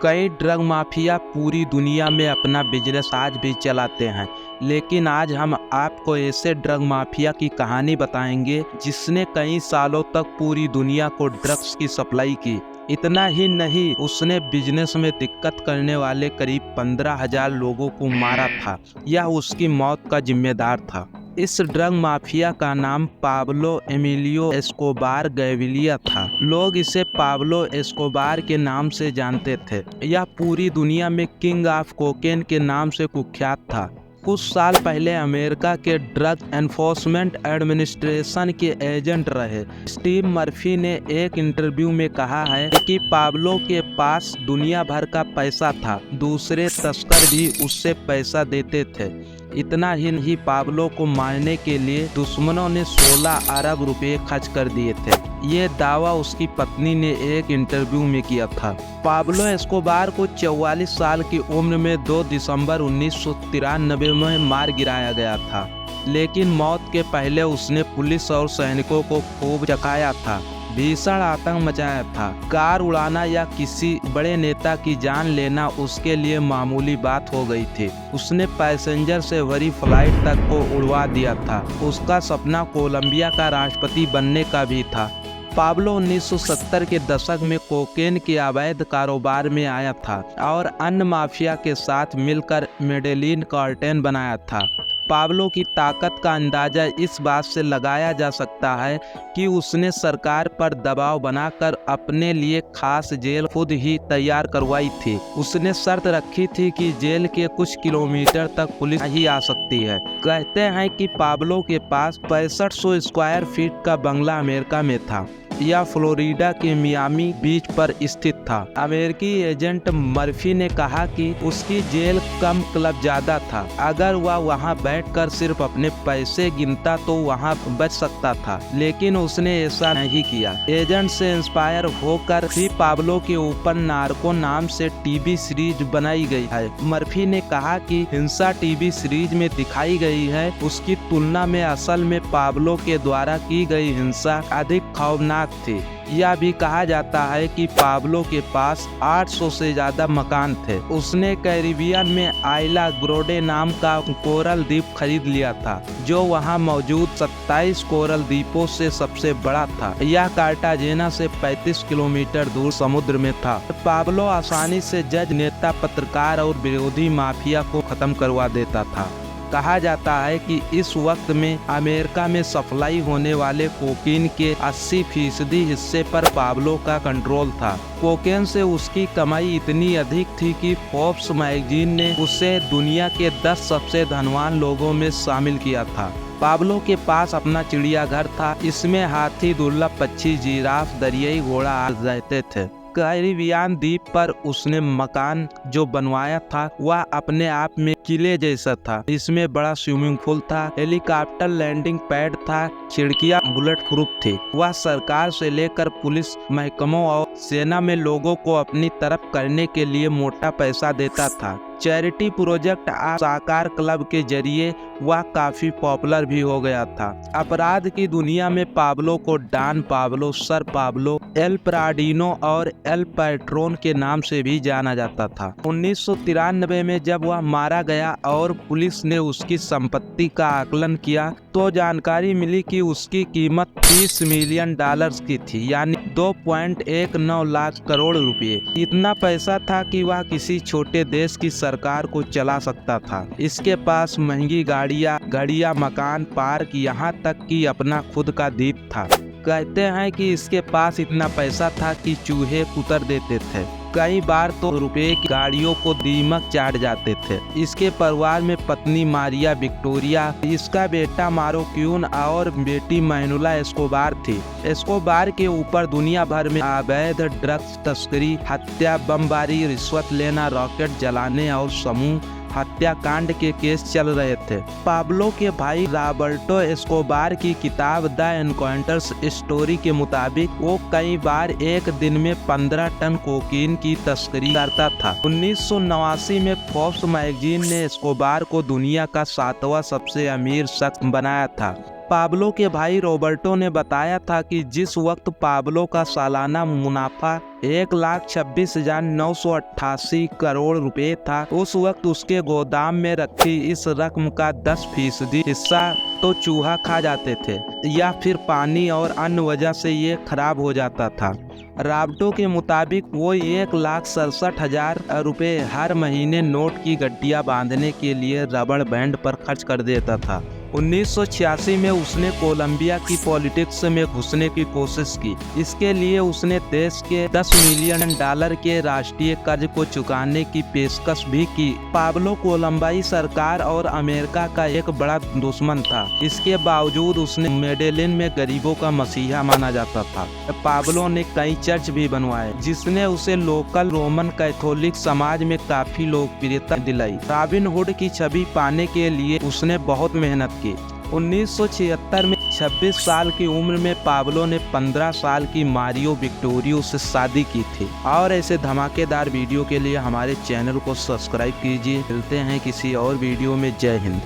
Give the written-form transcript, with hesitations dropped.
कई drug mafia पूरी दुनिया में अपना बिजनेस आज भी चलाते हैं, लेकिन आज हम आपको ऐसे ड्रग माफिया की कहानी बताएंगे जिसने कई सालों तक पूरी दुनिया को ड्रग्स की सप्लाई की। इतना ही नहीं, उसने बिजनेस में दिक्कत करने वाले करीब 15,000 लोगों को मारा था। यह उसकी मौत का जिम्मेदार था। इस ड्रग माफिया का नाम पाब्लो एमिलियो एस्कोबार गैविलिया था। लोग इसे पाब्लो एस्कोबार के नाम से जानते थे। यह पूरी दुनिया में किंग ऑफ कोकेन के नाम से कुख्यात था। कुछ साल पहले अमेरिका के ड्रग एनफोर्समेंट एडमिनिस्ट्रेशन के एजेंट रहे स्टीव मर्फी ने एक इंटरव्यू में कहा है कि पाब्लो के पास दुनिया भर का पैसा था। दूसरे तस्कर भी उससे पैसा देते थे। इतना ही नहीं, पाब्लो को मारने के लिए दुश्मनों ने 16 अरब रुपए खर्च कर दिए थे। ये दावा उसकी पत्नी ने एक इंटरव्यू में किया था। पाब्लो एस्कोबार को 44 साल की उम्र में 2 दिसंबर 1993 में मार गिराया गया था, लेकिन मौत के पहले उसने पुलिस और सैनिकों को खूब चकाया था, भीषण आतंक मचाया था। कार उड़ाना या किसी बड़े नेता की जान लेना उसके लिए मामूली बात हो गई थी। उसने पैसेंजर से भरी फ्लाइट तक को उड़वा दिया था। उसका सपना कोलंबिया का राष्ट्रपति बनने का भी था। पाब्लो 1970 के दशक में कोकेन के अवैध कारोबार में आया था और अन्य माफिया के साथ मिलकर मेडेलिन कार्टेल बनाया था। पाब्लो की ताकत का अंदाजा इस बात से लगाया जा सकता है कि उसने सरकार पर दबाव बनाकर अपने लिए खास जेल खुद ही तैयार करवाई थी। उसने शर्त रखी थी कि जेल के कुछ किलोमीटर तक पुलिस ही आ सकती है। कहते हैं कि पाब्लो के पास 6500 स्क्वायर फीट का बंगला अमेरिका में था। यह फ्लोरिडा के मियामी बीच पर स्थित था। अमेरिकी एजेंट मर्फी ने कहा कि उसकी जेल कम क्लब ज्यादा था। अगर वह वहां बैठकर सिर्फ अपने पैसे गिनता तो वहां बच सकता था, लेकिन उसने ऐसा नहीं किया। एजेंट से इंस्पायर होकर ही पाब्लो के ऊपर नार्को नाम से टीवी सीरीज बनाई गई है। मर्फी ने कहा कि हिंसा टीवी सीरीज में दिखाई गई है, उसकी तुलना में असल में पाब्लो के द्वारा की गई हिंसा अधिक खौफनाक थी। यह भी कहा जाता है कि पाब्लो के पास 800 से ज्यादा मकान थे। उसने कैरिबियन में आइला ग्रोडे नाम का कोरल द्वीप खरीद लिया था, जो वहां मौजूद 27 कोरल द्वीपों से सबसे बड़ा था। यह कार्टाजेना से 35 किलोमीटर दूर समुद्र में था। पाब्लो आसानी से जज, नेता, पत्रकार और विरोधी माफिया को खत्म करवा देता था। कहा जाता है कि इस वक्त में अमेरिका में सप्लाई होने वाले कोकीन के 80% हिस्से पर पाब्लो का कंट्रोल था। कोकेन से उसकी कमाई इतनी अधिक थी कि फोर्ब्स मैगजीन ने उसे दुनिया के 10 सबसे धनवान लोगों में शामिल किया था। पाब्लो के पास अपना चिड़ियाघर था। इसमें हाथी, दुर्लभ पक्षी, जिराफ, दरियाई घोड़ा आदि रहते थे। कैरिबियन द्वीप पर उसने मकान जो बनवाया था वह अपने आप में किले जैसा था। इसमें बड़ा स्विमिंग पूल था, हेलीकॉप्टर लैंडिंग पैड था, खिड़कियां बुलेट प्रूफ थी। वह सरकार से लेकर पुलिस महकमों और सेना में लोगों को अपनी तरफ करने के लिए मोटा पैसा देता था। चैरिटी प्रोजेक्ट साकार क्लब के जरिए वह काफी पॉपुलर भी हो गया था। अपराध की दुनिया में पाब्लो को Don Pablo, sir Pablo, El Padrino और एल पैट्रोन के नाम से भी जाना जाता था। 1993 में जब वह मारा गया और पुलिस ने उसकी संपत्ति का आकलन किया तो जानकारी मिली कि उसकी कीमत $30 मिलियन की थी, यानी 2.19 लाख करोड़ रुपए। इतना पैसा था कि वह किसी छोटे देश की सरकार को चला सकता था। इसके पास महंगी गाड़ियां, मकान, पार्क, यहाँ तक कि अपना खुद का द्वीप था। कहते हैं कि इसके पास इतना पैसा था कि चूहे कुतर देते थे। कई बार तो रुपए की गाड़ियों को दीमक चाट जाते थे। इसके परिवार में पत्नी मारिया विक्टोरिया, इसका बेटा मारो क्यून और बेटी मैनुला एस्कोबार थी। एस्कोबार के ऊपर दुनिया भर में अवैध ड्रग्स तस्करी, हत्या, बमबारी, रिश्वत लेना, रॉकेट जलाने और समूह हत्याकांड के केस चल रहे थे। पाब्लो के भाई रॉबर्टो एस्कोबार की किताब द एनकाउंटर्स स्टोरी के मुताबिक वो कई बार एक दिन में 15 टन कोकीन की तस्करी करता था। 1989 में फोर्ब्स मैगजीन ने एस्कोबार को दुनिया का 7वां सबसे अमीर शख्स बनाया था। पाब्लो के भाई रॉबर्टो ने बताया था कि जिस वक्त पाब्लो का सालाना मुनाफा 1,26,988 करोड़ रुपए था, उस वक्त उसके गोदाम में रखी इस रकम का 10% हिस्सा तो चूहा खा जाते थे या फिर पानी और अन्य वजह से ये खराब हो जाता था। रॉबर्टो के मुताबिक वो 1,67,000 रुपये हर महीने नोट की गड्डियां बांधने के लिए रबड़ बैंड पर खर्च कर देता था। 1986 में उसने कोलंबिया की पॉलिटिक्स में घुसने की कोशिश की। इसके लिए उसने देश के $10 मिलियन के राष्ट्रीय कर्ज को चुकाने की पेशकश भी की। पाब्लो कोलंबियाई सरकार और अमेरिका का एक बड़ा दुश्मन था। इसके बावजूद उसने मेडेलिन में गरीबों का मसीहा माना जाता था। पाब्लो ने कई चर्च भी बनवाए, जिसने उसे लोकल रोमन कैथोलिक समाज में काफी लोकप्रियता दिलाई। रॉबिन हुड की छवि पाने के लिए उसने बहुत मेहनत की। 1976 में 26 साल की उम्र में पाब्लो ने 15 साल की मारियो विक्टोरियो से शादी की थी। और ऐसे धमाकेदार वीडियो के लिए हमारे चैनल को सब्सक्राइब कीजिए। मिलते हैं किसी और वीडियो में। जय हिंद।